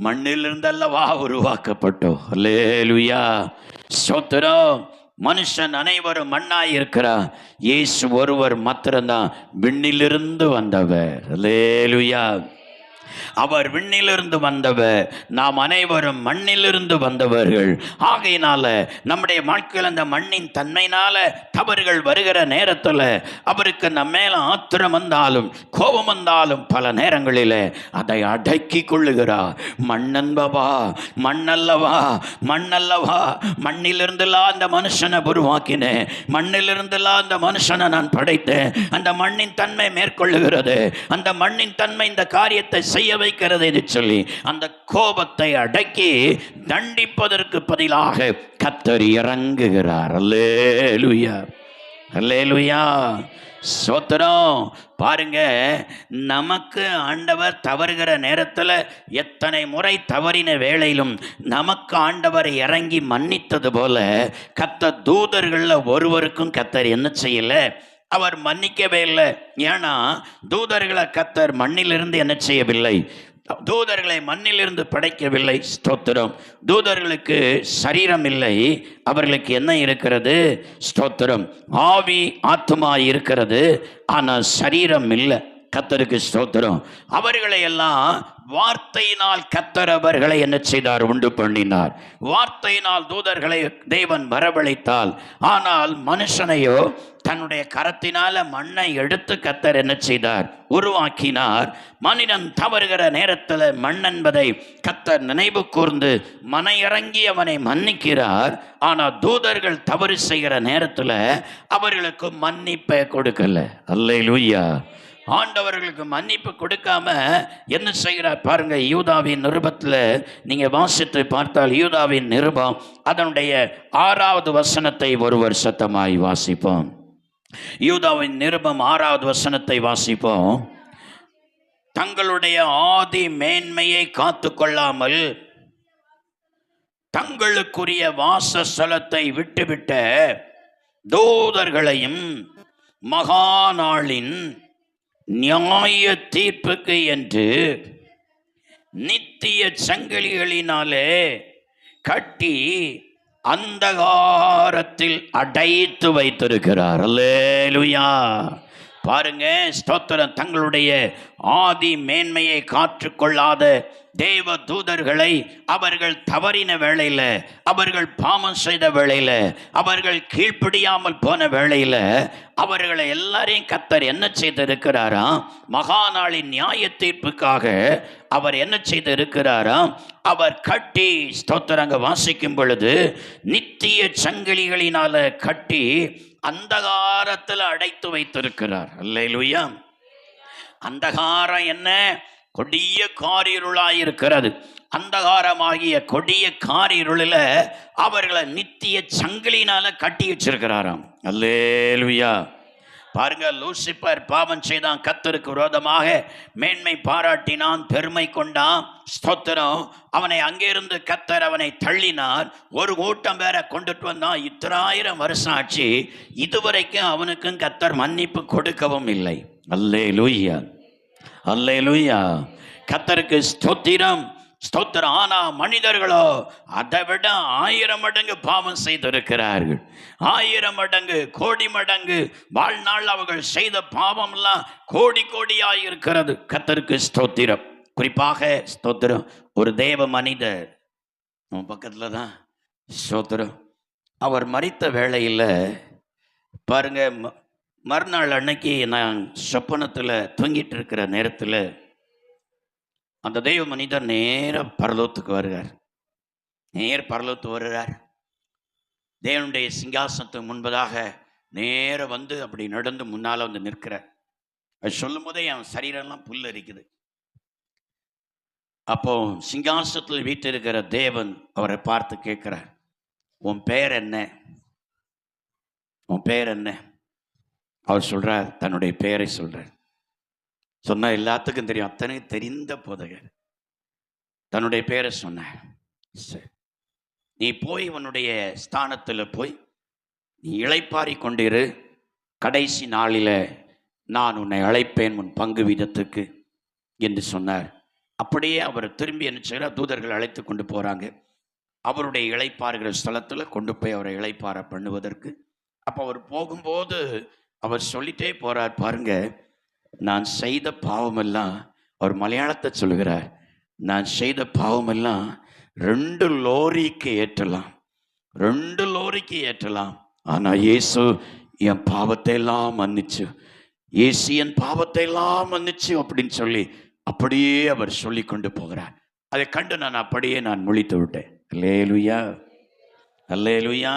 மண்ணிலிருந்து அல்லவா உருவாக்கப்பட்டோம். அல்லேலூயா. சோதரம். மனுஷன் அனைவரும் மண்ணாய் இருக்கிறார். இயேசு ஒருவர் மாத்திரம்தான் விண்ணிலிருந்து வந்தவர். அல்லேலூயா. அவர் விண்ணிலிருந்து வந்தவர், நாம் அனைவரும் மண்ணிலிருந்து வந்தவர்கள். ஆகையினால நம்முடைய வாழ்க்கையில் அந்த மண்ணின் தன்மையினால தவறுகள் வருகிற நேரத்தில் அவருக்கு நம்ம மேல ஆத்திரம் வந்தாலும் கோபம் வந்தாலும் பல நேரங்களில் அதை அடக்கி கொள்ளுகிறார். மண்ணன்பவா, மண்ணல்லவா, மண்ணல்லவா, மண்ணிலிருந்துலாம் அந்த மனுஷனை உருவாக்கினேன், மண்ணிலிருந்துலாம் அந்த மனுஷனை நான் படைத்தேன். அந்த மண்ணின் தன்மை மேற்கொள்ளுகிறது, அந்த மண்ணின் தன்மை இந்த காரியத்தை செய்ய வைக்கிறது என்று சொல்லி அந்த கோபத்தை அடக்கி தண்டிப்பதற்கு பதிலாக கர்த்தர் இறங்குகிறார். அல்லேலூயா. அல்லேலூயா. ஸ்தோத்திரம். பாருங்க, நமக்கு ஆண்டவர் தவறுகிற நேரத்தில் எத்தனை முறை தவறின வேளையிலும் நமக்கு ஆண்டவர் இறங்கி மன்னித்தது போல கர்த்தர் தூதர்களில் ஒருவருக்கும் கர்த்தர் என்ன செய்யல? அவர் மன்னிக்கவே இல்லை. ஏன்னா தூதர்களை கர்த்தர் மண்ணிலிருந்து என்ன செய்யவில்லை, தூதர்களை மண்ணிலிருந்து படைக்கவில்லை. ஸ்தோத்திரம். தூதர்களுக்கு சரீரம் இல்லை, அவர்களுக்கு என்ன இருக்கிறது? ஸ்தோத்திரம். ஆவி ஆத்துமா இருக்கிறது, ஆனால் சரீரம் இல்லை. கர்த்தருக்கு ஸ்தோத்திரம். அவர்களை எல்லாம் வார்த்தையினால் கர்த்தர் அவர்களை என்ன செய்தார்? உண்டு பண்ணினார். வார்த்தையினால் தூதர்களை தேவன் வரவழைத்தால், ஆனால் மனுஷனையோ தன்னுடைய கரத்தினால மண்ணை எடுத்து கர்த்தர் என்ன செய்தார்? உருவாக்கினார். மனிதன் தவறுகிற நேரத்தில் மண் என்பதை கர்த்தர் நினைவு கூர்ந்து மனையிறங்கி அவனை மன்னிக்கிறார். ஆனால் தூதர்கள் தவறு செய்கிற நேரத்தில் அவர்களுக்கு மன்னிப்பை கொடுக்கல. அல்லேலூயா. ஆண்டவர்களுக்கு மன்னிப்பு கொடுக்காம என்ன செய்கிறார் பாருங்க. யூதாவின் நிருபத்தில் நீங்க வாசித்து பார்த்தால், யூதாவின் நிருபம் அதனுடைய 6வது வசனத்தை ஒருவர் சத்தமாய் வாசிப்போம். யூதாவின் நிருபம் 6வது வசனத்தை வாசிப்போம். தங்களுடைய ஆதி மேன்மையை காத்து கொள்ளாமல் தங்களுக்குரிய வாசஸ்தலத்தை விட்டுவிட்ட தூதர்களையும் மகாநாளின் நியாய தீர்ப்புக்கு என்று நித்திய சங்கிலிகளினாலே கட்டி அந்தகாரத்தில் அடைத்து வைத்திருக்கிறார். அல்லேலூயா. பாருங்க, ஸ்தோத்திரம். தங்களுடைய ஆதி மேன்மையை காற்றுக்கொள்ளாத தேவ தூதர்களை அவர்கள் தவறின வேளையில, அவர்கள் பாவம் செய்த வேளையில, அவர்கள் கீழ்ப்படியாமல் போன வேளையில அவர்களை எல்லாரையும் கர்த்தர் என்ன செய்திருக்கிறாராம்? மகாநாளின் நியாய தீர்ப்புக்காக அவர் என்ன செய்திருக்கிறாராம்? அவர் கட்டி, ஸ்தோத்திரங்க வாசிக்கும் பொழுது, நித்திய சங்கிலிகளினால கட்டி அந்தகாரத்தில் அடைத்து வைத்திருக்கிறார். அல்லேலூயா. அந்தகாரம் என்ன? கொடிய காரிருளாயிருக்கிறது. அந்தகாரமாகிய கொடிய காரிருளில் அவர்களை நித்திய சங்கிலினால கட்டி வச்சிருக்கிறாராம். அல்லேலூயா. பாருங்க, லூசிபர் பாவம் செய்தான், கர்த்தருக்கு விரோதமாக மேன்மை பாராட்டினான், பெருமை கொண்டான். ஸ்தோத்திரம். அவனை அங்கிருந்து கர்த்தர் அவனை தள்ளினார். ஒரு கூட்டம் பேரை கொண்டுட்டு வந்தான். 1000 வருஷம் ஆச்சு, இதுவரைக்கும் அவனுக்கும் கர்த்தர் மன்னிப்பு கொடுக்கவும் இல்லை. அல்லேலூயா. அல்லேலூயா. கர்த்தருக்கு ஸ்தோத்திரம். ஸ்தோத்திரம். ஆனா மனிதர்களோ அதை விட 1000 மடங்கு பாவம் செய்திருக்கிறார்கள். 1000 மடங்கு, கோடி மடங்கு. வாழ்நாள் அவர்கள் செய்த பாவம் எல்லாம் கோடி கோடியாய் இருக்கிறது. கர்த்தருக்கு ஸ்தோத்திரம். குறிப்பாக ஸ்தோத்திரம், ஒரு தேவ மனிதர் நம்ம பக்கத்துல தான். ஸ்தோத்திரம். அவர் மரித்த வேளையில் பாருங்க, மறுநாள் அன்னைக்கு நான் சொப்பனத்தில் தூங்கிட்டு இருக்கிற நேரத்தில் அந்த தெய்வ மனிதர் நேர பரலோகத்துக்கு வருகிறார். வருகிறார். தேவனுடைய சிங்காசனத்துக்கு முன்பதாக நேர வந்து அப்படி நடந்து முன்னால் வந்து நிற்கிறார். அது சொல்லும் போதே என் சரீரம்லாம் புல் அரிக்குது. அப்போ சிங்காசனத்தில் வீட்டிருக்கிற தேவன் அவரை பார்த்து கேட்கிறார், உன் பெயர் என்ன? உன் பெயர் என்ன? அவர் சொல்றார், தன்னுடைய பெயரை சொல்றார். சொன்னா எல்லாத்துக்கும் தெரியும், அத்தனை தெரிந்த போதகர். தன்னுடைய பெயரை சொன்னார். நீ போய் உன்னுடைய ஸ்தானத்தில் போய் நீ இளைப்பாரி கொண்டிரு, கடைசி நாளில் நான் உன்னை அழைப்பேன் உன் பங்கு வீதத்துக்கு என்று சொன்னார். அப்படியே அவர் திரும்பி என்ன செய்கிறார்? தூதர்கள் அழைத்து கொண்டு போகிறாங்க அவருடைய இளைப்பாறுகிற ஸ்தலத்தில் கொண்டு போய் அவரை இளைப்பாற பண்ணுவதற்கு. அப்போ அவர் போகும்போது அவர் சொல்லிட்டே போறார். பாருங்க, நான் செய்த பாவமெல்லாம், அவர் மலையாளத்தை சொல்லுகிறார், நான் செய்த பாவமெல்லாம் 2 லோரிக்கு ஏற்றலாம், 2 லோரிக்கு ஏற்றலாம். ஆனால் இயேசு என் பாவத்தை எல்லாம் மன்னிச்சு, இயேசு என் பாவத்தை எல்லாம் மன்னிச்சு அப்படின்னு சொல்லி அப்படியே அவர் சொல்லி கொண்டு போகிறார். அதை கண்டு நான் அப்படியே முழித்து விட்டேன். அல்லேலூயா. அல்லேலூயா.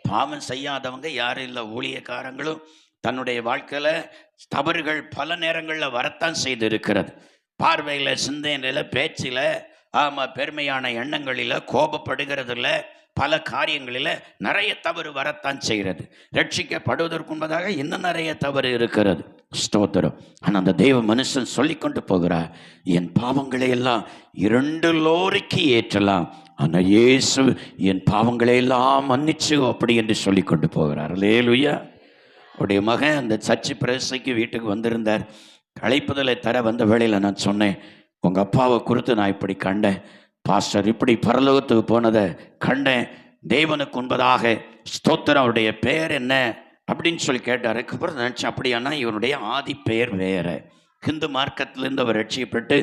பாவம் செய்யாதவங்க யாரும் இல்லை. ஊழியக்காரங்களும் தன்னுடைய வாழ்க்கையில் தவறுகள் பல நேரங்களில் வரத்தான் செய்து இருக்கிறது. பார்வையில், சிந்தனையில், பேச்சில், பெருமையான எண்ணங்களில், கோபப்படுகிறதுல, பல காரியங்களில் நிறைய தவறு வரத்தான் செய்கிறது. ரட்சிக்கப்படுவதற்கு முன்பதாக இன்னும் நிறைய தவறு இருக்கிறது. ஸ்தோத்திரம். ஆனால் அந்த தெய்வ மனுஷன் சொல்லி கொண்டு போகிறார், என் பாவங்களை எல்லாம் 2 லோரிக்கு ஏற்றலாம், ஆனால் இயேசு என் பாவங்களை எல்லாம் மன்னிச்சு அப்படி என்று சொல்லி கொண்டு போகிறார். அல்லேலூயா. அவருடைய மகன் அந்த சர்ச்சு பிரசைக்கு வீட்டுக்கு வந்திருந்தார். அழைப்புதலை தர வந்த வேளையில் நான் சொன்னேன், உங்கள் அப்பாவை குறித்து நான் இப்படி கண்டேன் பாஸ்டர், இப்படி பரலோகத்துக்கு போனதை கண்டேன், தேவனுக்கு உண்பதாக ஸ்தோத்திரம், அவருடைய பெயர் என்ன அப்படின்னு சொல்லி கேட்டார். அதுக்கப்புறம் நினச்சேன், அப்படியானா இவனுடைய ஆதி பெயர் வேற, ஹிந்து மார்க்கத்திலேருந்து அவர் ரட்சிக்கப்பட்டு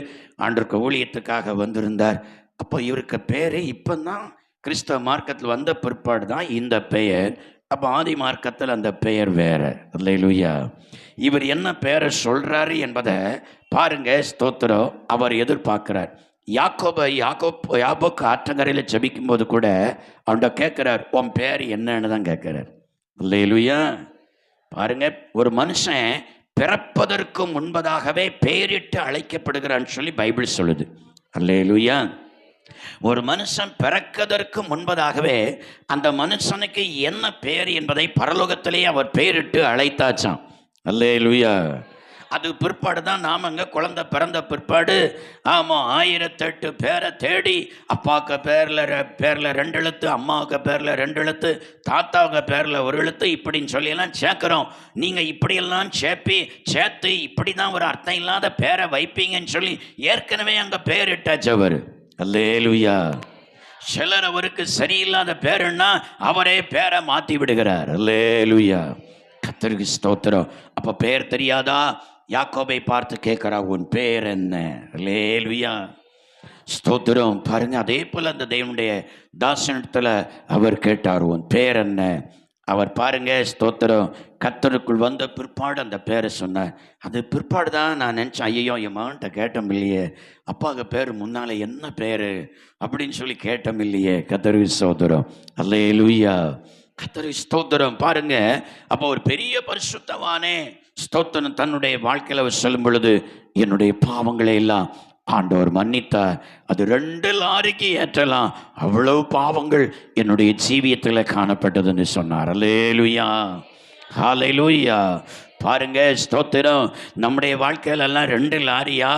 ஆண்டவருக்கு ஊழியத்துக்காக வந்திருந்தார். அப்போ இவருக்கு பேர் இப்போ தான் கிறிஸ்தவ மார்க்கத்தில் வந்த பிற்பாடு தான் இந்த பெயர். அப்போ ஆதி மார்க்கத்தில் அந்த பெயர் வேற. அல்லேலூயா. இவர் என்ன பெயரை சொல்றாரு என்பதை பாருங்க. ஸ்தோத்திரம். அவர் எதிர்பார்க்கிறார். யாக்கோபுக்கு ஆற்றங்கரையில் ஜெபிக்கும் போது கூட அவன்கிட்ட கேட்கிறார், உன் பேர் என்னன்னு தான் கேட்கிறார். அல்லேலூயா. பாருங்க, ஒரு மனுஷன் பிறப்பதற்கு முன்பதாகவே பெயரிட்டு அழைக்கப்படுகிறான்னு சொல்லி பைபிள் சொல்லுது. அல்லேலூயா. ஒரு மனுஷன் பிறக்கதற்கு முன்பதாகவே அந்த மனுஷனுக்கு என்ன பெயர் என்பதை பரலோகத்திலேயே அவர் பெயரிட்டு அழைத்தாச்சான். அல்லேலூயா. அது பிற்பாடு தான் நாம் அங்கே குழந்தை பிறந்த பிற்பாடு ஆமாம் 1008 பேரை தேடி அப்பாவுக்கு பேரில் 2 எழுத்து, அம்மாவுக்கு பேரில் 2 எழுத்து, தாத்தாவுக்கு பேரில் 1 எழுத்து, இப்படின்னு சொல்லியெல்லாம் சேர்க்குறோம். நீங்கள் இப்படியெல்லாம் சேர்த்து இப்படி தான் ஒரு அர்த்தம் இல்லாத பேரை வைப்பீங்கன்னு சொல்லி ஏற்கனவே அங்கே பேரிட்டாச்சு அவர். அல்லேலூயா. சிலர் அவருக்கு சரியில்லாத பேருன்னா அவரே பேரை மாற்றி விடுகிறார். அல்லேலூயா. கர்த்தருக்கு ஸ்தோத்திரம். அப்போ பேர் தெரியாதா? யாக்கோபை பார்த்து கேட்கிறா, உன் பேர் என்ன? அல்லேலூயா. ஸ்தோத்திரம். பாருங்க, அதே போல அந்த தேவனுடைய தாசனத்தில் அவர் கேட்டார், உன் பேர் என்ன? அவர் பாருங்க, ஸ்தோத்திரம், கர்த்தருக்குள் வந்த பிற்பாடு அந்த பேரை சொன்னார். அது பிற்பாடு தான் நான் நினச்சேன், ஐயோ என் மகன்கிட்ட கேட்டோம் இல்லையே, அப்பாவுக்கு பேர் முன்னால் என்ன பேர் அப்படின்னு சொல்லி கேட்டோம் இல்லையே. கர்த்தருக்கு ஸ்தோத்திரம். அல்லேலூயா. கர்த்தருக்கு ஸ்தோத்திரம். பாருங்க, அப்போ ஒரு பெரிய பரிசுத்தவானே ஸ்தோத்திரம் தன்னுடைய வாழ்க்கையில் அவர் சொல்லும் பொழுது, என்னுடைய பாவங்களை எல்லாம் ஆண்டவர் மன்னித்தார். அது 2 லாரிக்கு ஏற்றலாம், அவ்வளவு பாவங்கள் என்னுடைய ஜீவியத்தில் காணப்பட்டதுன்னு சொன்னார். அல்லேலூயா. ஹல்லேலூயா. பாருங்க, ஸ்தோத்திரம். நம்முடைய வாழ்க்கையிலெல்லாம் 2 லாரியா?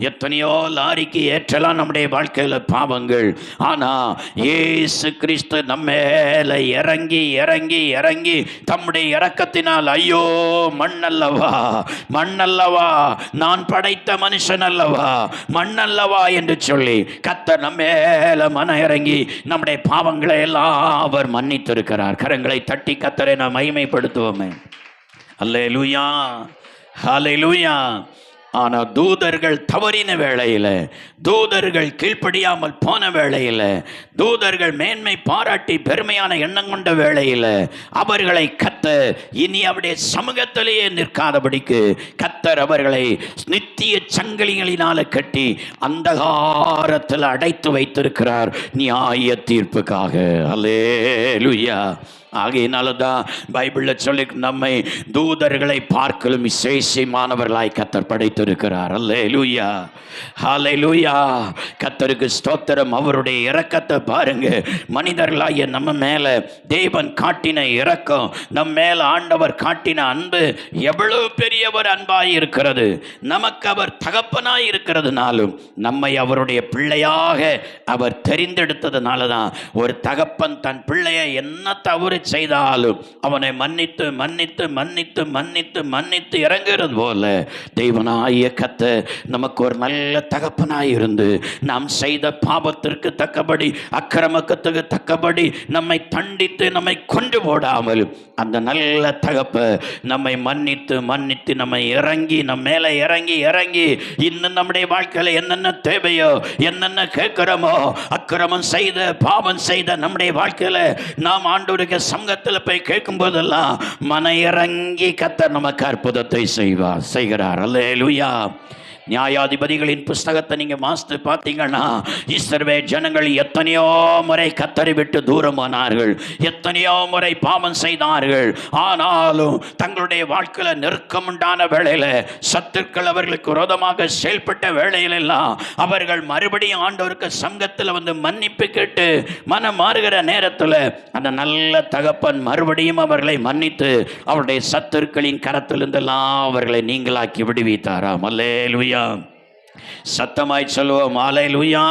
எத்தனையோ லாரிக்கு ஏற்றலாம் நம்முடைய வாழ்க்கையில் பாவங்கள். ஆனால் இயேசு கிறிஸ்து நம்ம மேலே இறங்கி இறங்கி இறங்கி தம்முடைய இரக்கத்தினால், ஐயோ மண்ணல்லவா நான் படைத்த மனுஷன் அல்லவா, மண்ணல்லவா என்று சொல்லி கர்த்தர் நம்ம மேலே மனம் இறங்கி நம்முடைய பாவங்களை எல்லாம் அவர் மன்னித்திருக்கிறார். கரங்களை தட்டி கர்த்தரை நாம் மகிமைப்படுத்துவோமே. அல்லேலூயா. ஹல்லேலூயா. ஆனால் தூதர்கள் தவறின வேளையில், தூதர்கள் கீழ்ப்படியாமல் போன வேளையில், தூதர்கள் மேன்மை பாராட்டி பெருமையான எண்ணம் கொண்ட வேளையில் அவர்களை கர்த்தர் இனி அவருடைய சமூகத்திலேயே நிற்காதபடிக்கு கர்த்தர் அவர்களை நித்திய சங்கிலிகளினால கட்டி அந்தகாரத்தில் அடைத்து வைத்திருக்கிறார் நியாய தீர்ப்புக்காக. அல்லேலூயா. ஆகையினால தான் பைபிளில் சொல்லி நம்மை தூதர்களை பார்க்கலும் விசேஷமானவர்களாய் கர்த்தர் படைத்திருக்கிறார். அல்லேலூயா. ஹல்லேலூயா. கர்த்தருக்கு ஸ்தோத்திரம். அவருடைய இரக்கத்தை பாருங்க. மனிதர்களாகிய நம்ம மேலே தேவன் காட்டின இரக்கம், நம் மேல் ஆண்டவர் காட்டின அன்பு எவ்வளவு பெரியவர் அன்பாய் இருக்கிறது. நமக்கு அவர் தகப்பனாய் இருக்கிறதுனாலும் நம்மை அவருடைய பிள்ளையாக அவர் தெரிந்தெடுத்ததுனால தான் ஒரு தகப்பன் தன் பிள்ளையை என்ன தவறு செய்தாலும் அவனை மன்னித்து மன்னித்து மன்னித்து மன்னித்து மன்னித்து இறங்குறது போல தெய்வனாகிய கர்த்தர் நமக்கு ஒரு நல்ல தகப்பனாய் இருந்து நாம் செய்த பாவத்திற்கு தக்கபடி, அக்கிரமத்துக்கு தக்கபடி நம்மை தண்டித்து நம்மை கொண்டு போடாமல் அந்த நல்ல தகப்ப நம்மை மன்னித்து மன்னித்து நம்மை இறங்கி நம் மேலே இறங்கி இறங்கி இன்னும் நம்முடைய வாழ்க்கையில் என்னென்ன தேவையோ, என்னென்ன கேட்கிறோமோ, அக்கிரமம் செய்த பாவம் செய்த நம்முடைய வாழ்க்கையில் நாம் ஆண்டவருக்கு சங்கத்தில் போய் கேட்கும் போதெல்லாம் மன இறங்கி கர்த்தர் நமக்கு அற்புதத்தை செய்கிறார். அல்லேலூயா. நியாயாதிபதிகளின் புஸ்தகத்தை நீங்கள் வாசித்து பார்த்தீங்கன்னா, இஸ்ரவேல் ஜனங்கள் எத்தனையோ முறை கர்த்தரை விட்டு தூரமானார்கள், எத்தனையோ முறை பாவம் செய்தார்கள். ஆனாலும் தங்களுடைய வாழ்க்கையில் நெருக்கம் உண்டான வேளையில், சத்துருக்கள் அவர்களுக்கு விரோதமாக செயல்பட்ட வேளையிலெல்லாம் அவர்கள் மறுபடியும் ஆண்டவருக்கு சங்கத்தில் வந்து மன்னிப்பு கேட்டு மனம் மாறுகிற நேரத்தில் அந்த நல்ல தகப்பன் மறுபடியும் அவர்களை மன்னித்து அவருடைய சத்துருக்களின் கரத்திலிருந்தெல்லாம் அவர்களை நீங்களாக்கி விடுவித்தாராம். அல்லேலூயா. சத்தமாய் சொல்லுவோம். அல்லேலூயா.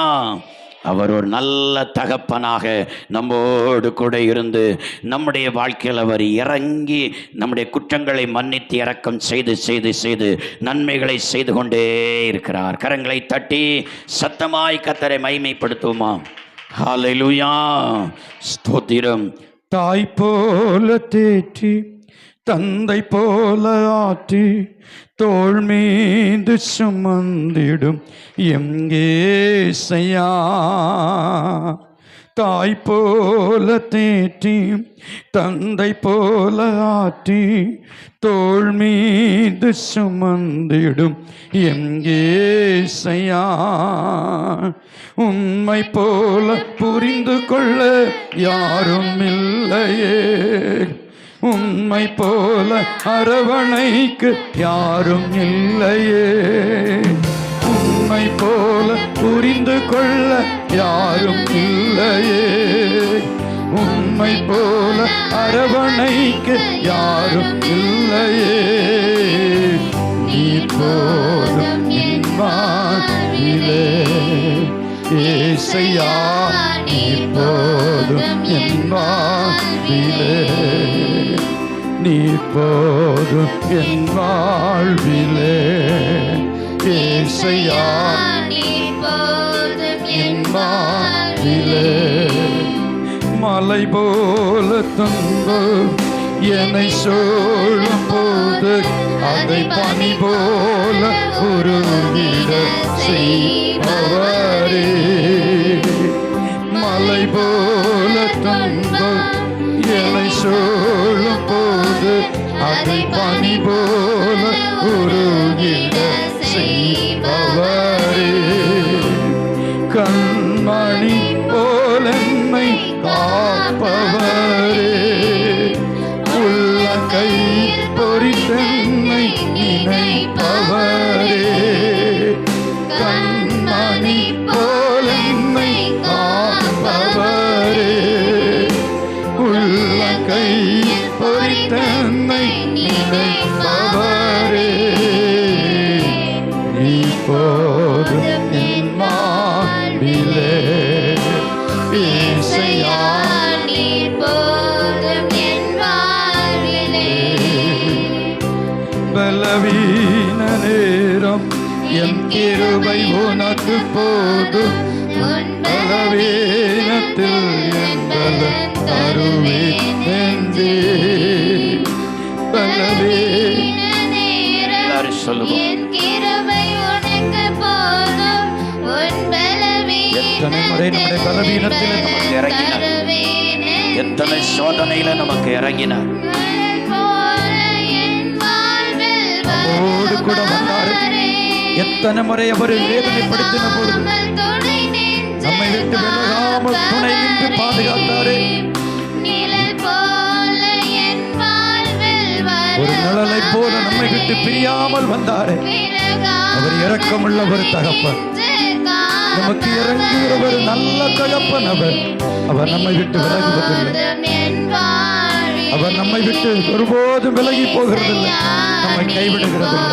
அவர் ஒரு நல்ல தகப்பனாக நம்மோடு கூட இருந்து நம்முடைய வாழ்க்கையில் அவர் இறங்கி நம்முடைய குற்றங்களை மன்னித்து இரக்கம் செய்து செய்து செய்து நன்மைகளை செய்து கொண்டே இருக்கிறார். கரங்களை தட்டி சத்தமாய் கர்த்தரை மகிமைப்படுத்துவோமா? ஹல்லேலூயா, ஸ்தோத்திரம். தாய் போல தேற்றி தந்தை போல ஆற்றி தோள் மீது சுமந்திடும் எங்கேசையா. தாய் போல தேற்றி தந்தை போல ஆற்றி தோள் மீது சுமந்திடும் எங்கேசையா. உண்மை போல புரிந்து கொள்ள யாரும் இல்லையே, உண்மை போல அரவணைக்கு யாரும் இல்லையே, உண்மை போல புரிந்து கொள்ள யாரும் இல்லையே, உண்மை போல அரவணைக்கு யாரும் இல்லையே. நீ போதும் என் வாழ்விலே ஏசையா, நீ போதும் என் வாழ்விலே, நீ போதும் என் வாழ்விலே ஏசையா, நீ போதும் என் வாழ்விலே. மலை போல துன்பம் என்னை சூழும் போது அதை பனி போல உருகிட செய்பவரே. மலை போல துன்பம் என்னை சூழும் போது அதை பனி போல உருகிட செய்பவரே. கண்மணி போல என்னை காப்பவரே, உள்ளங்கை பொறித்தென்னை நினைப்பவரே. கண்மணி போல என்னை காப்பவரே, உள்ளங்கை பொறித்தென்னை நினைப்பவரே. நீ போதும் என் வாழ்விலே ஏசையா, நீ போதும் என் வாழ்விலே. பலவீன நேரம் என் கிருபை உனக்கு போதும், பலவீனத்தில் என் பலன் தருவேன் என்றே. பலவீன எல்லாரும் சொல்லுவோம். என் கிருபை உனக்கு போதும், உன் எத்தனை முறை நம்முடைய பலவீனத்தில் நமக்கு இறங்கினார், எத்தனை சோதனையில நமக்கு இறங்கினார், நம்மோடு கூட வந்தார். எத்தனை முறை அவர் வேதனைப்படுத்தின பொழுது நம்மை விட்டு விலகாமல் துணை நின்று பாதுகாத்தாரே. ஒரு நிழலை போல நம்மை விட்டு பிரியாமல் வந்தாரே. அவர் இரக்கமுள்ள ஒரு தகப்பன், நமக்கு இறங்குகிற ஒரு நல்ல தகப்பன். அவர் நம்மை விட்டு விலகுவதில்லை, அவர் நம்மை விட்டு ஒருபோதும் விலகி போகிறதில்லை, நம்மை கைவிடுகிறதில்லை.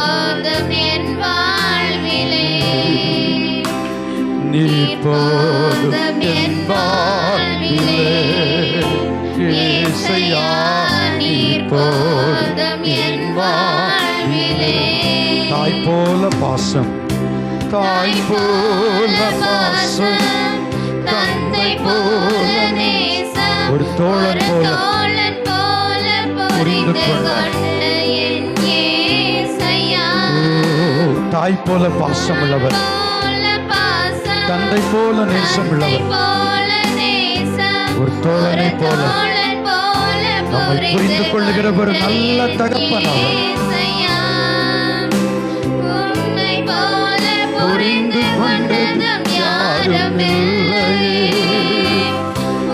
நீ போதும் என் வாழ்விலே ஏசையா, நீ போதும் என் வாழ்விலே. தாய் போல பாசம், தாய் போல பாசம், தந்தை போல நேசம், ஒரு தோழன் போல புரிந்து கொள்ள. தாய் போல பாசம் உள்ளவர், தந்தை போல நேசம் உள்ளவர், ஒரு தோழனை போல நம்மை புரிந்து கொள்ளுகிற ஒரு நல்ல தகப்பன் அவர். புரிந்து கொண்டதும் யாரும் இல்லையே,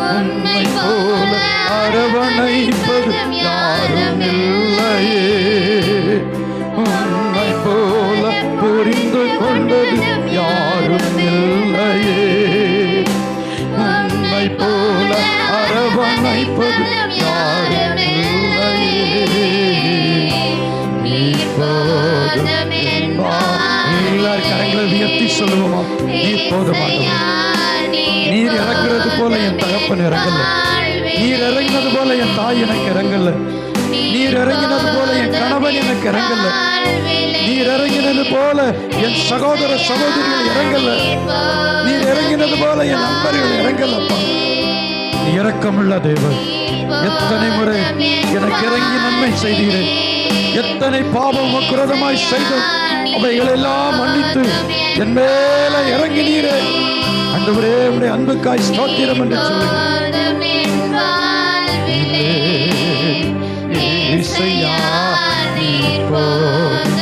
உன்னை போல அரவணைப்பதும் யாரும் இல்லையே, உன்னை போல புரிந்து கொண்டதும் யாரும் இல்லையே, உன்னை போல அரவணைப்பதும் யாரும் இல்லையே. நீ போதும் என் வாழ்விலே. எல்லாரும் கரங்களை உயர்த்தி சொல்லுவோமா? நீ போதுமானவர், நீர் இறங்குறது போல என் தகப்பன் இறங்கல. நீர் இறங்கினது போல என் தாய் எனக்கு இறங்கல. நீர் இறங்கினது போல என் கணவன் எனக்கு இறங்கல. நீர் இறங்கினது போல என் சகோதர சகோதரிகள் இறங்கல. நீர் இறங்கினது போல என் நண்பர்கள் இறங்கலப்பா. நீ இரக்கமுள்ள தேவன். எத்தனை முறை எனக்கு இறங்கி நன்மை செய்தீரே, எத்தனை பாவம் குரோதமாய் செய்தோம், அவைகள் எல்லாம் மன்னித்து என் மேல இறங்கினீரே. ஆண்டவரே, உம்முடைய அன்புக்காய் ஸ்தோத்திரம் என்று சொல்லுங்க. இசையா நீ போதும்.